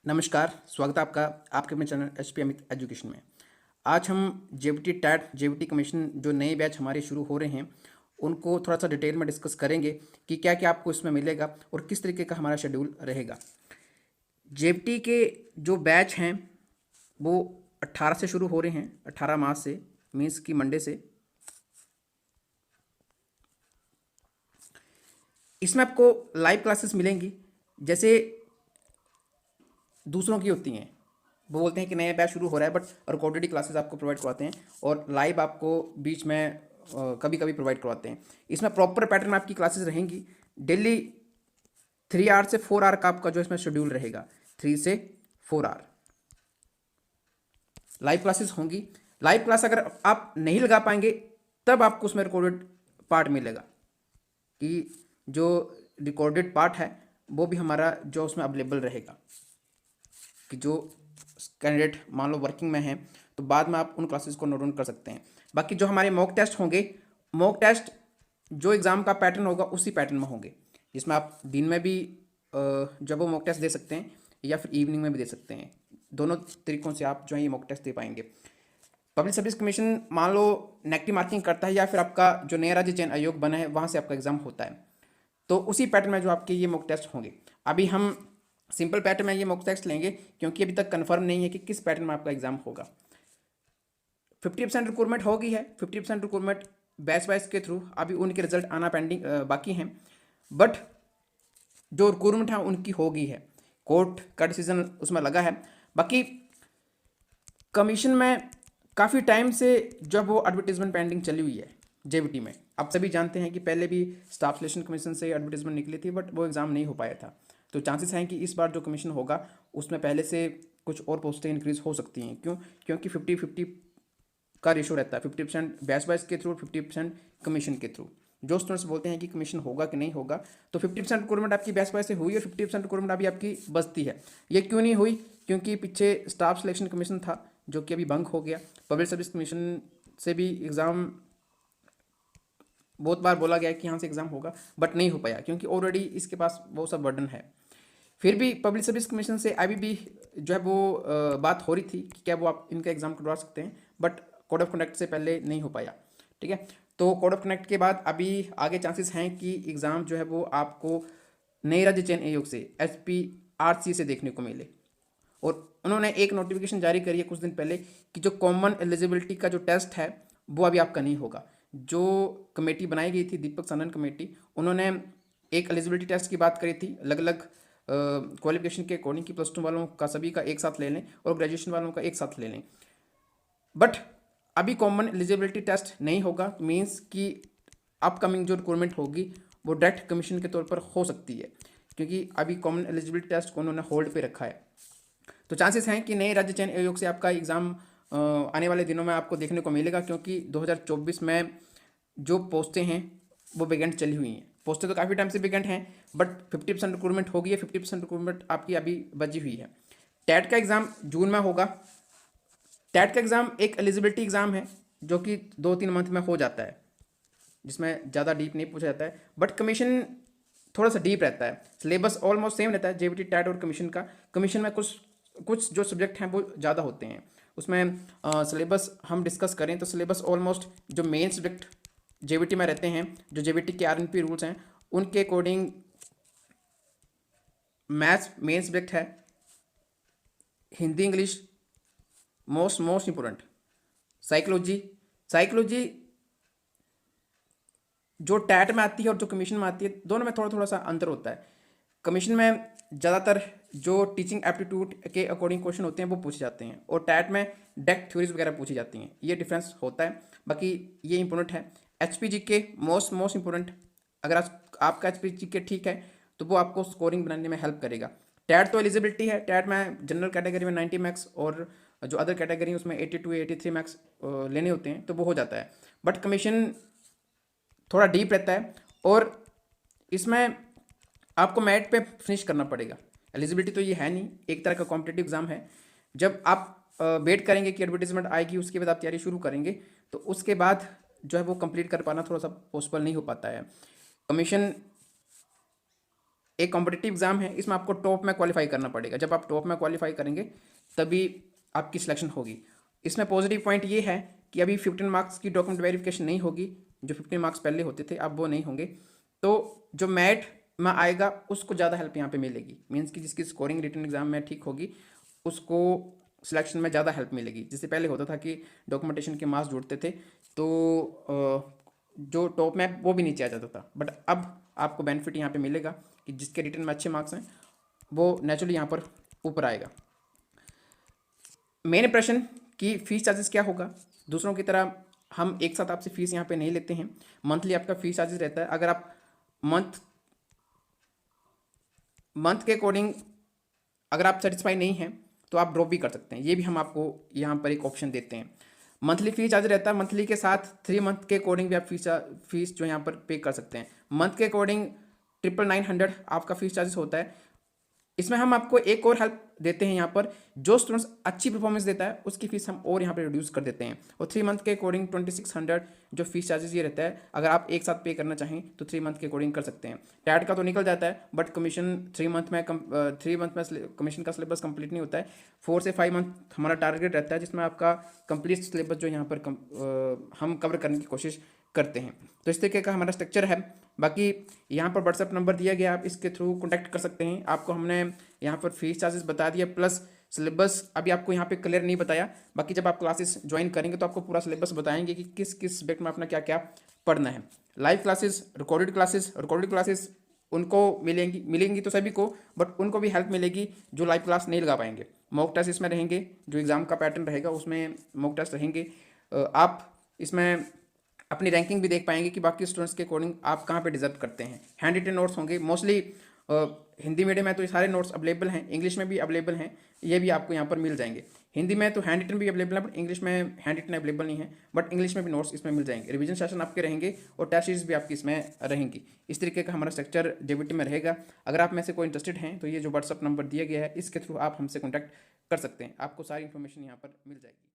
नमस्कार, स्वागत है आपका आपके अपने चैनल एचपी अमित एजुकेशन में। आज हम जेबीटी टैट जेबीटी कमीशन जो नए बैच हमारे शुरू हो रहे हैं उनको थोड़ा सा डिटेल में डिस्कस करेंगे कि क्या क्या आपको इसमें मिलेगा और किस तरीके का हमारा शेड्यूल रहेगा। जेबीटी के जो बैच हैं वो 18 से शुरू हो रहे हैं, 18 मार्च से, मीन्स की मंडे से। इसमें आपको लाइव क्लासेस मिलेंगी जैसे दूसरों की होती हैं। वो बोलते हैं कि नया बैच शुरू हो रहा है बट रिकॉर्डेड ही क्लासेस आपको प्रोवाइड करवाते हैं और लाइव आपको बीच में कभी कभी प्रोवाइड करवाते हैं। इसमें प्रॉपर पैटर्न में आपकी क्लासेस रहेंगी। डेली 3 आवर से 4 आवर का आपका जो इसमें शेड्यूल रहेगा, 3 से 4 आवर लाइव क्लासेस होंगी। लाइव क्लास अगर आप नहीं लगा पाएंगे तब आपको उसमें रिकॉर्डेड पार्ट मिलेगा कि जो रिकॉर्डेड पार्ट है वो भी हमारा जो उसमें अवेलेबल रहेगा कि जो कैंडिडेट मान लो वर्किंग में हैं तो बाद में आप उन क्लासेस को नोट डाउन कर सकते हैं। बाकी जो हमारे मॉक टेस्ट होंगे, मॉक टेस्ट जो एग्ज़ाम का पैटर्न होगा उसी पैटर्न में होंगे, जिसमें आप दिन में भी जब वो मॉक टेस्ट दे सकते हैं या फिर इवनिंग में भी दे सकते हैं। दोनों तरीक़ों से आप जो है ये मॉक टेस्ट दे पाएंगे। पब्लिक सर्विस कमीशन मान लो नेगेटिव मार्किंग करता है या फिर आपका जो नया राज्य चयन आयोग बना है वहाँ से आपका एग्ज़ाम होता है, तो उसी पैटर्न में जो आपके ये मॉक टेस्ट होंगे। अभी हम सिंपल पैटर्न में ये मॉक टेस्ट लेंगे क्योंकि अभी तक कंफर्म नहीं है कि किस पैटर्न में आपका एग्जाम होगा। 50% रिक्रूटमेंट हो गई है, 50% रिक्रूटमेंट बैच वाइज के थ्रू अभी उनके रिजल्ट आना पेंडिंग बाकी हैं, बट जो रिक्रूटमेंट है उनकी हो गई है। कोर्ट का डिसीजन उसमें लगा है। बाकी कमीशन में काफ़ी टाइम से जब वो एडवर्टीजमेंट पेंडिंग चली हुई है जेबीटी में। आप सभी जानते हैं कि पहले भी स्टाफ सिलेक्शन कमीशन से एडवर्टीजमेंट निकली थी बट वो एग्ज़ाम नहीं हो पाया था। तो चांसेस हैं कि इस बार जो कमीशन होगा उसमें पहले से कुछ और पोस्टें इंक्रीज हो सकती हैं। क्यों? क्योंकि 50-50 का रेशो रहता है, 50% बैच वाइज के थ्रू, 50% कमीशन के थ्रू। जो स्टूडेंट्स बोलते हैं कि कमीशन होगा कि नहीं होगा, तो 50% रिक्रूटमेंट आपकी बैच वाइज से हुई और 50% रिक्रूटमेंट अभी आपकी बचती है। ये क्यों नहीं हुई? क्योंकि पीछे स्टाफ सिलेक्शन कमीशन था जो कि अभी बंद हो गया। पब्लिक सर्विस कमीशन से भी एग्ज़ाम बहुत बार बोला गया कि यहाँ से एग्ज़ाम होगा बट नहीं हो पाया क्योंकि ऑलरेडी इसके पास बहुत सा बर्डन है। फिर भी पब्लिक सर्विस कमीशन से अभी भी जो है वो बात हो रही थी कि क्या वो आप इनका एग्ज़ाम करवा सकते हैं, बट कोड ऑफ कंडक्ट से पहले नहीं हो पाया। ठीक है, तो कोड ऑफ कंडक्ट के बाद अभी आगे चांसेस हैं कि एग्ज़ाम जो है वो आपको नए राज्य चयन आयोग से SPRC से देखने को मिले। और उन्होंने एक नोटिफिकेशन जारी करी है कुछ दिन पहले कि जो कॉमन एलिजिबिलिटी का जो टेस्ट है वो अभी आपका नहीं होगा। जो कमेटी बनाई गई थी, दीपक सानन कमेटी, उन्होंने एक एलिजिबिलिटी टेस्ट की बात करी थी अलग अलग क्वालिफिकेशन के अकॉर्डिंग कि +2 वालों का सभी का एक साथ ले लें और ग्रेजुएशन वालों का एक साथ ले लें। बट अभी कॉमन एलिजिबिलिटी टेस्ट नहीं होगा, मीन्स कि अपकमिंग जो रिक्रूटमेंट होगी वो डायरेक्ट कमीशन के तौर पर हो सकती है क्योंकि अभी कॉमन एलिजिबिलिटी टेस्ट को उन्होंने होल्ड पे रखा है। तो चांसेस हैं कि नए राज्य चयन आयोग से आपका एग्ज़ाम आने वाले दिनों में आपको देखने को मिलेगा क्योंकि 2024 में जो पोस्टें हैं वो वैकेंट चली हुई हैं। पोस्टें तो काफ़ी टाइम से वैकेंट हैं बट 50% रिक्रूटमेंट हो गई है, 50% रिक्रूटमेंट आपकी अभी बची हुई है। टैट का एग्ज़ाम जून में होगा। टैट का एग्ज़ाम एक एलिजिबिलिटी एग्ज़ाम है जो कि 2-3 मंथ में हो जाता है, जिसमें ज़्यादा डीप नहीं पूछा जाता है बट कमीशन थोड़ा सा डीप रहता है। सिलेबस ऑलमोस्ट सेम रहता है जेबीटी टैट और कमीशन का। कमीशन में कुछ जो सब्जेक्ट हैं वो ज़्यादा होते हैं। उसमें सिलेबस हम डिस्कस करें तो सिलेबस ऑलमोस्ट जो मेन सब्जेक्ट जेबीटी में रहते हैं, जो जेबीटी के RNP रूल्स हैं उनके अकॉर्डिंग मैथ्स मेन सब्जेक्ट है, Hindi English most important, psychology जो टैट में आती है और जो कमीशन में आती है दोनों में थोड़ा थोड़ा सा अंतर होता है। कमीशन में ज़्यादातर जो टीचिंग एप्टीट्यूड के अकॉर्डिंग क्वेश्चन होते हैं वो पूछे जाते हैं और टैट में डायरेक्ट थ्योरीज वगैरह पूछी जाती हैं। ये डिफरेंस होता है, बाकी ये इंपॉर्टेंट है। HPGK most important. अगर आपका HPGK ठीक है तो वो आपको स्कोरिंग बनाने में हेल्प करेगा। टैट तो एलिजिबिलिटी है, टैट में जनरल कैटेगरी में 90 मार्क्स और जो अदर कैटेगरी उसमें 82-83 मार्क्स लेने होते हैं तो वो हो जाता है। बट कमीशन थोड़ा डीप रहता है और इसमें आपको मेरिट पे फिनिश करना पड़ेगा। एलिजिबिलिटी तो ये है नहीं, एक तरह का कॉम्पिटिटिव एग्जाम है। जब आप वेट करेंगे कि एडवर्टीजमेंट आएगी उसके बाद आप तैयारी शुरू करेंगे तो उसके बाद जो है वो कंप्लीट कर पाना थोड़ा सा पॉसिबल नहीं हो पाता है। कमीशन एक कॉम्पिटिटिव एग्जाम है, इसमें आपको टॉप में क्वालिफाई करना पड़ेगा। जब आप टॉप में क्वालिफाई करेंगे तभी आपकी सिलेक्शन होगी। इसमें पॉजिटिव पॉइंट ये है कि अभी 15 मार्क्स की डॉक्यूमेंट वेरिफिकेशन नहीं होगी, जो 15 मार्क्स पहले होते थे अब वो नहीं होंगे। तो जो मैट में आएगा उसको ज़्यादा हेल्प यहाँ पे मिलेगी, मीन्स कि जिसकी स्कोरिंग रिटन एग्जाम में ठीक होगी उसको सिलेक्शन में ज़्यादा हेल्प मिलेगी। जिससे पहले होता था कि डॉक्यूमेंटेशन के मार्क्स जुड़ते थे तो जो टॉप में वो भी नीचे आ जाता था, बट अब आपको बेनिफिट यहाँ पे मिलेगा कि जिसके रिटन में अच्छे मार्क्स हैं वो नेचुरली यहाँ पर ऊपर आएगा। मेन प्रश्न कि फ़ीस चार्जेस क्या होगा। दूसरों की तरह हम एक साथ आपसे फ़ीस यहाँ पे नहीं लेते हैं, मंथली आपका फ़ीस चार्जेस रहता है। अगर आप मंथ के अकॉर्डिंग अगर आप सेटिस्फाई नहीं हैं तो आप ड्रॉप भी कर सकते हैं, ये भी हम आपको यहाँ पर एक ऑप्शन देते हैं। मंथली फीस चार्ज रहता है, मंथली के साथ 3 मंथ के अकॉर्डिंग भी आप फीस जो यहाँ पर पे कर सकते हैं। मंथ के अकॉर्डिंग 999 आपका फीस चार्जेस होता है। इसमें हम आपको एक और हेल्प देते हैं, यहाँ पर जो स्टूडेंट्स अच्छी परफॉर्मेंस देता है उसकी फीस हम और यहाँ पर रिड्यूस कर देते हैं। और 3 मंथ के अकॉर्डिंग 2600 जो फीस चार्जेस ये रहता है, अगर आप एक साथ पे करना चाहें तो 3 मंथ के अकॉर्डिंग कर सकते हैं। टैट का तो निकल जाता है, बट कमीशन 3 मंथ में कमीशन का सिलेबस कंप्लीट नहीं होता है। 4 से 5 मंथ हमारा टारगेट रहता है, जिसमें आपका कंप्लीट सिलेबस जो यहाँ पर हम कवर करने की कोशिश करते हैं। तो इस तरीके का हमारा स्ट्रक्चर है। बाकी यहाँ पर व्हाट्सएप नंबर दिया गया, आप इसके थ्रू कॉन्टैक्ट कर सकते हैं। आपको हमने यहाँ पर फीस चार्जेस बता दिया, प्लस सिलेबस अभी आपको यहाँ पे क्लियर नहीं बताया। बाकी जब आप क्लासेस ज्वाइन करेंगे तो आपको पूरा सिलेबस बताएंगे कि किस किस सब्जेक्ट में अपना क्या क्या पढ़ना है। लाइव क्लासेस, रिकॉर्डेड क्लासेस उनको मिलेंगी तो सभी को, बट उनको भी हेल्प मिलेगी जो लाइव क्लास नहीं लगा पाएंगे। मॉक टेस्ट इसमें रहेंगे, जो एग्ज़ाम का पैटर्न रहेगा उसमें मॉक टेस्ट रहेंगे। आप इसमें अपनी रैंकिंग भी देख पाएंगे कि बाकी स्टूडेंट्स के अकॉर्डिंग आप कहाँ पे डिजर्व करते हैं। हैंड रिटन नोट्स होंगे, मोस्टली हिंदी मीडियम है तो ये सारे नोट्स अवेलेबल हैं, इंग्लिश में भी अवेलेबल हैं, ये भी आपको यहाँ पर मिल जाएंगे। हिंदी में तो हैंड रिटन भी अवेलेबल है, बट इंग्लिश में हैंड रिटन अवेलेबल नहीं है, बट इंग्लिश में भी नोट्स इसमें मिल जाएंगे। रिवीजन सेशन आपके रहेंगे और टेस्ट सीरीज भी आपकी इसमें रहेंगी। इस तरीके का हमारा स्ट्रक्चर जेबीटी में रहेगा। अगर आप में से कोई इंटरेस्टेड हैं तो ये जो व्हाट्सअप नंबर दिया गया है इसके थ्रू आप हमसे कॉन्टैक्ट कर सकते हैं, आपको सारी इन्फॉर्मेशन यहाँ पर मिल जाएगी।